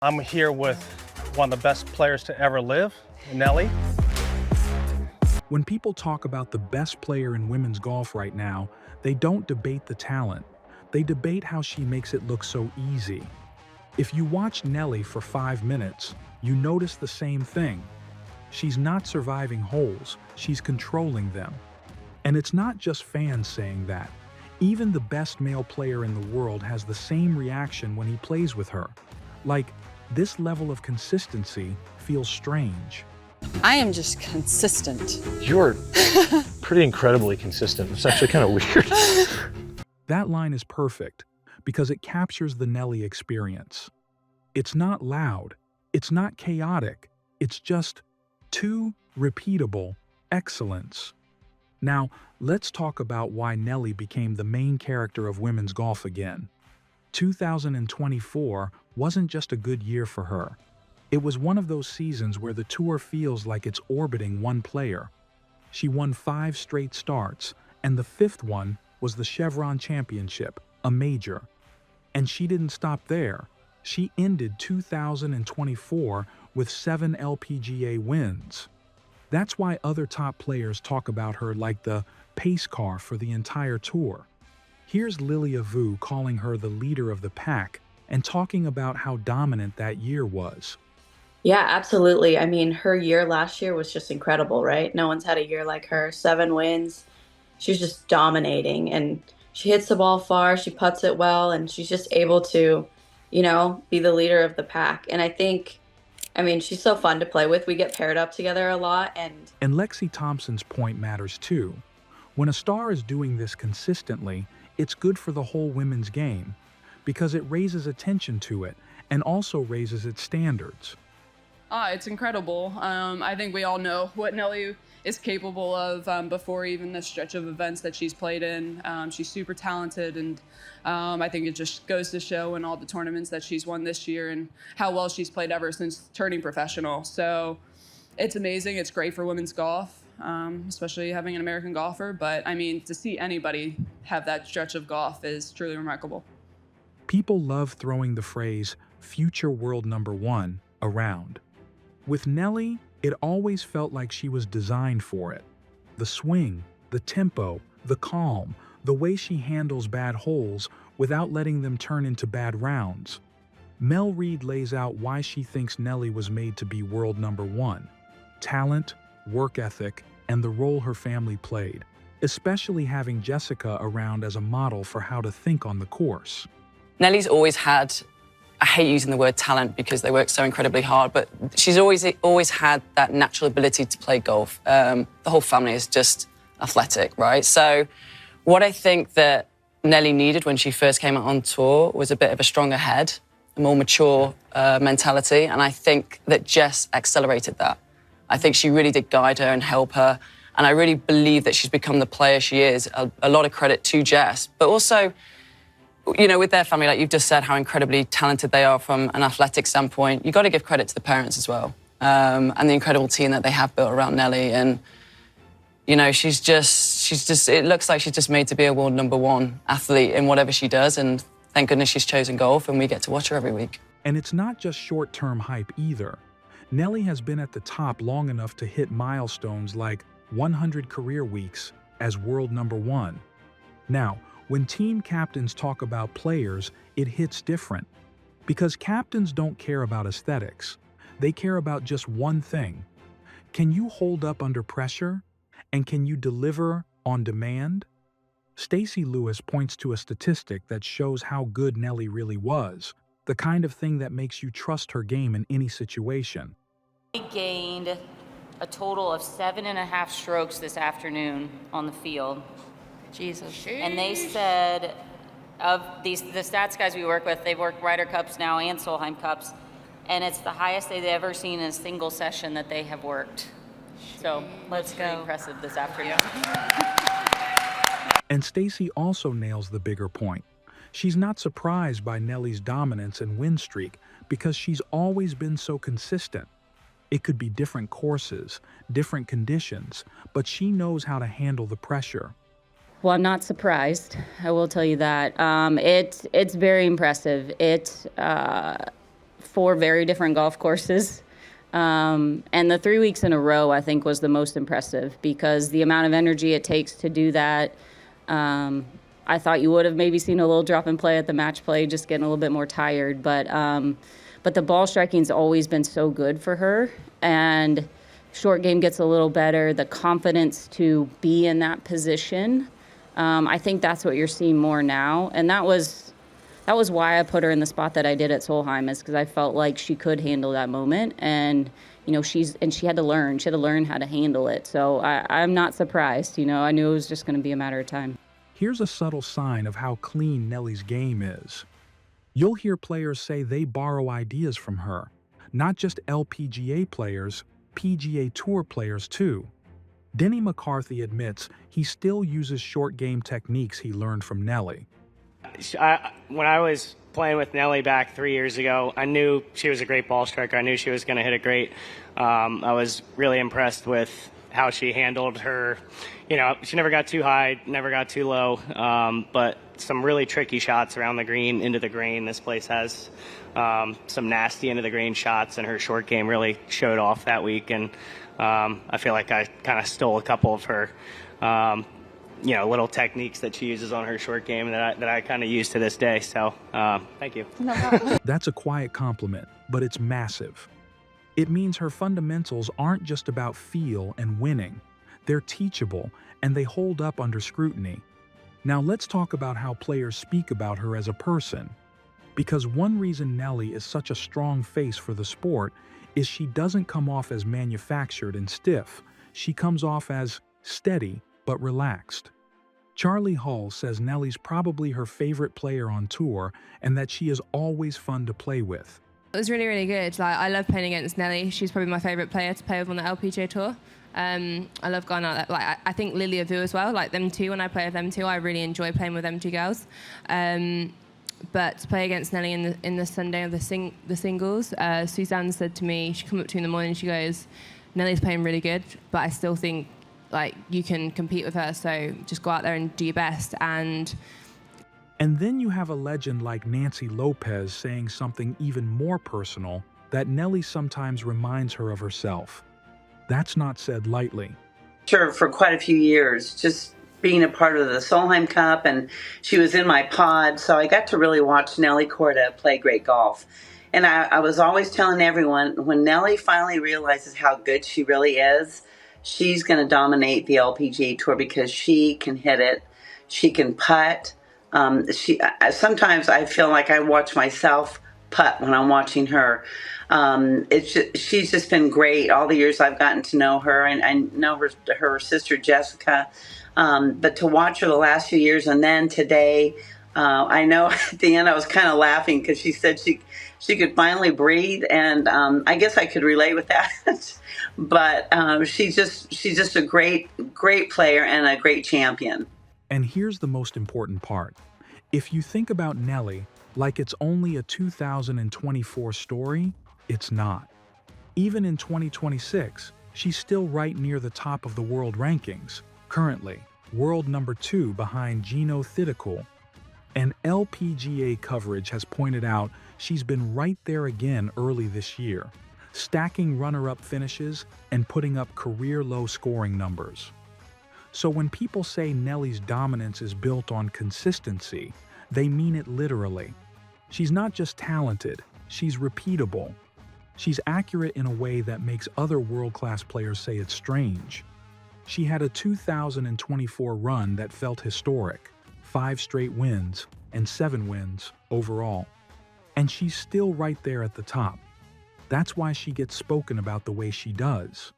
I'm here with one of the best players to ever live, Nelly. When people talk about the best player in women's golf right now, they don't debate the talent. They debate how she makes it look so easy. If you watch Nelly for 5 minutes, you notice the same thing. She's not surviving holes, she's controlling them. And it's not just fans saying that. Even the best male player in the world has the same reaction when he plays with her. Like, this level of consistency feels strange. I am just consistent. You're pretty incredibly consistent. It's actually kind of weird. That line is perfect because it captures the Nelly experience. It's not loud, it's not chaotic, it's just too repeatable excellence. Now, let's talk about why Nelly became the main character of women's golf again. 2024 wasn't just a good year for her. It was one of those seasons where the tour feels like it's orbiting one player. She won 5 straight starts, and the 5th one was the Chevron Championship, a major. And she didn't stop there. She ended 2024 with 7 LPGA wins. That's why other top players talk about her like the pace car for the entire tour. Here's Lilia Vu calling her the leader of the pack and talking about how dominant that year was. Yeah, absolutely. I mean, her year last year was just incredible, right? No one's had a year like her. 7 wins. She's just dominating, and she hits the ball far, she putts it well, and she's just able to, be the leader of the pack. And I mean, she's so fun to play with. We get paired up together a lot. And Lexi Thompson's point matters too. When a star is doing this consistently, it's good for the whole women's game because it raises attention to it and also raises its standards. It's incredible. I think we all know what Nelly is capable of before even the stretch of events that she's played in. She's super talented, and I think it just goes to show in all the tournaments that she's won this year and how well she's played ever since turning professional. So it's amazing. It's great for women's golf, especially having an American golfer. But I mean, to see anybody have that stretch of golf is truly remarkable. People love throwing the phrase "future world number one" around. With Nelly, it always felt like she was designed for it. The swing, the tempo, the calm, the way she handles bad holes without letting them turn into bad rounds. Mel Reid lays out why she thinks Nelly was made to be world number one. Talent, work ethic, and the role her family played, especially having Jessica around as a model for how to think on the course. Nelly's always had, I hate using the word talent because they work so incredibly hard, but she's always had that natural ability to play golf. The whole family is just athletic, right? So what I think that Nelly needed when she first came out on tour was a bit of a stronger head, a more mature mentality, and I think that Jess accelerated that. I think she really did guide her and help her, and I really believe that she's become the player she is. A lot of credit to Jess, but also, with their family, like you've just said, how incredibly talented they are from an athletic standpoint. You've got to give credit to the parents as well, and the incredible team that they have built around Nelly. And, she's just, it looks like she's just made to be a world number one athlete in whatever she does. And thank goodness she's chosen golf and we get to watch her every week. And it's not just short-term hype either. Nelly has been at the top long enough to hit milestones like 100 career weeks as world number one. Now, when team captains talk about players, it hits different. Because captains don't care about aesthetics. They care about just one thing. Can you hold up under pressure? And can you deliver on demand? Stacey Lewis points to a statistic that shows how good Nelly really was, the kind of thing that makes you trust her game in any situation. We gained a total of 7.5 strokes this afternoon on the field. Jesus. And they said of the stats guys we work with, they've worked Ryder Cups now and Solheim Cups, and it's the highest they've ever seen in a single session that they have worked. So let's go. Impressive this afternoon. And Stacey also nails the bigger point. She's not surprised by Nelly's dominance and win streak because she's always been so consistent. It could be different courses, different conditions, but she knows how to handle the pressure. Well, I'm not surprised. I will tell you that. It's very impressive. 4 very different golf courses. And the 3 weeks in a row, I think, was the most impressive because the amount of energy it takes to do that. I thought you would have maybe seen a little drop in play at the match play, just getting a little bit more tired. But the ball striking's always been so good for her. And short game gets a little better. The confidence to be in that position, I think that's what you're seeing more now. And that was why I put her in the spot that I did at Solheim, is because I felt like she could handle that moment. And, you know, she had to learn. She had to learn how to handle it. So I'm not surprised. You know, I knew it was just going to be a matter of time. Here's a subtle sign of how clean Nelly's game is. You'll hear players say they borrow ideas from her. Not just LPGA players, PGA Tour players too. Denny McCarthy admits he still uses short game techniques he learned from Nelly. When I was playing with Nelly back 3 years ago, I knew she was a great ball striker. I knew she was going to hit it great. I was really impressed with how she handled her. You know, she never got too high, never got too low, but some really tricky shots around the green, into the green. This place has some nasty into the green shots, and her short game really showed off that week. And I feel like I kind of stole a couple of her you know, little techniques that she uses on her short game that I kind of use to this day. So thank you. That's a quiet compliment, but it's massive. It means her fundamentals aren't just about feel and winning. They're teachable, and they hold up under scrutiny. Now let's talk about how players speak about her as a person. Because one reason Nelly is such a strong face for the sport is she doesn't come off as manufactured and stiff. She comes off as steady, but relaxed. Charlie Hull says Nelly's probably her favorite player on tour and that she is always fun to play with. It was really, really good. Like, I love playing against Nelly. She's probably my favorite player to play with on the LPGA Tour. I love going out there. Like, I think Lilia Vu as well. Like, them two, when I play with them two, I really enjoy playing with them two girls. But to play against Nelly in the Sunday of the singles, Suzanne said to me, she came up to me in the morning, she goes, Nelly's playing really good, but I still think like you can compete with her, so just go out there and do your best. And then you have a legend like Nancy Lopez saying something even more personal, that Nelly sometimes reminds her of herself. That's not said lightly. Sure, for quite a few years, just being a part of the Solheim Cup, and she was in my pod, so I got to really watch Nelly Korda play great golf. And I was always telling everyone, when Nelly finally realizes how good she really is, she's going to dominate the LPGA Tour because she can hit it, she can putt. Sometimes I feel like I watch myself putt when I'm watching her. She's just been great all the years I've gotten to know her, and I know her sister Jessica. But to watch her the last few years, and then today, I know at the end I was kind of laughing because she said she could finally breathe, and I guess I could relate with that. But she's just a great player and a great champion. And here's the most important part. If you think about Nelly like it's only a 2024 story, it's not. Even in 2026, she's still right near the top of the world rankings, currently world number 2 behind Gino Thidikool. And LPGA coverage has pointed out she's been right there again early this year, stacking runner-up finishes and putting up career-low scoring numbers. So when people say Nelly's dominance is built on consistency, they mean it literally. She's not just talented, she's repeatable. She's accurate in a way that makes other world-class players say it's strange. She had a 2024 run that felt historic, 5 straight wins and 7 wins overall. And she's still right there at the top. That's why she gets spoken about the way she does.